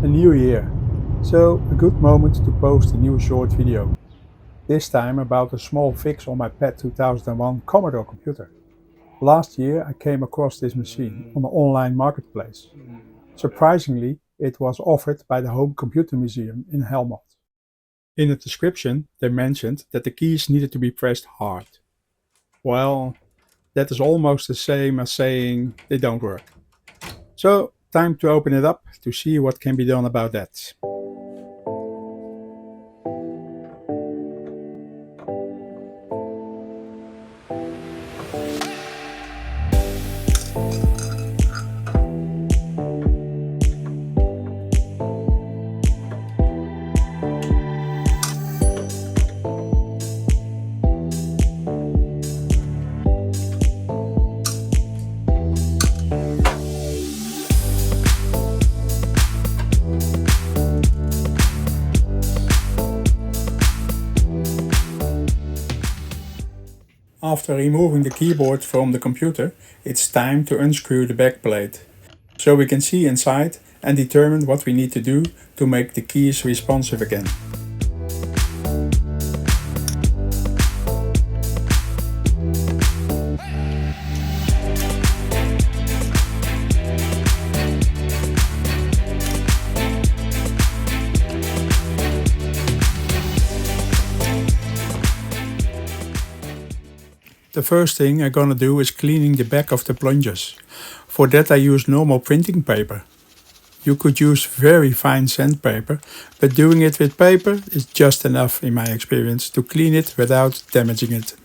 A new year, so a good moment to post a new short video. This time about a small fix on my PET-2001 Commodore computer. Last year I came across this machine on an online marketplace. Surprisingly, it was offered by the Home Computer Museum in Helmond. In the description they mentioned that the keys needed to be pressed hard. Well, that is almost the same as saying they don't work. So, time to open it up to see what can be done about that. After removing the keyboard from the computer, it's time to unscrew the back plate, so we can see inside and determine what we need to do to make the keys responsive again. The first thing I'm gonna do is cleaning the back of the plungers. For that I use normal printing paper. You could use very fine sandpaper, but doing it with paper is just enough in my experience to clean it without damaging it.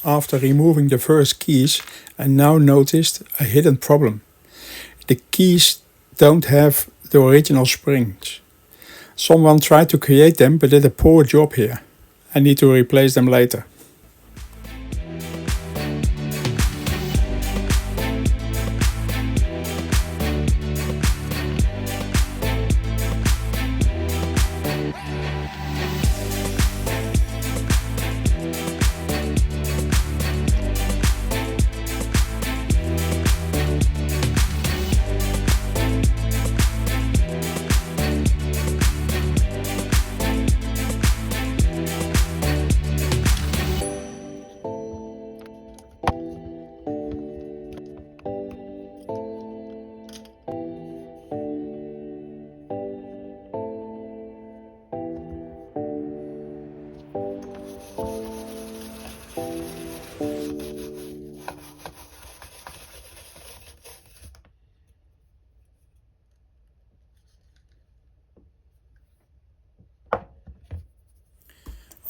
After removing the first keys, I now noticed a hidden problem. The keys don't have the original springs. Someone tried to create them but did a poor job here. I need to replace them later.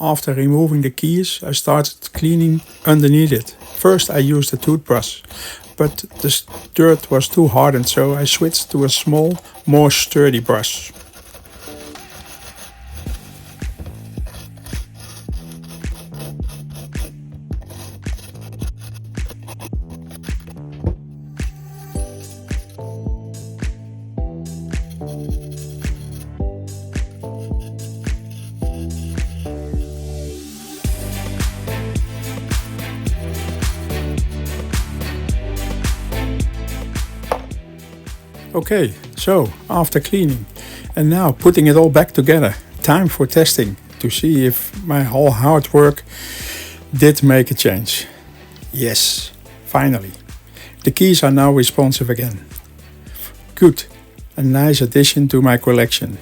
After removing the keys, I started cleaning underneath it. First I used a toothbrush, but the dirt was too hardened, so I switched to a small, more sturdy brush. Okay, so after cleaning and now putting it all back together, time for testing to see if my whole hard work did make a change. Yes, finally. The keys are now responsive again. Good, a nice addition to my collection.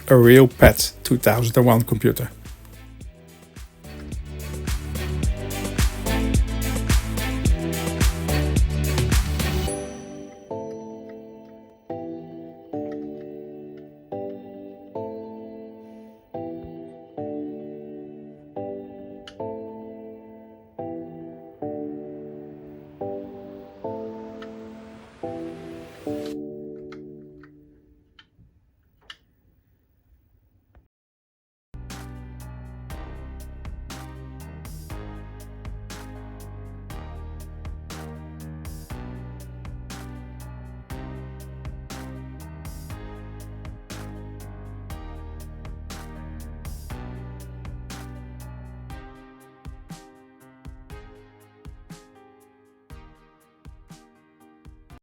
A real PET-2001 computer.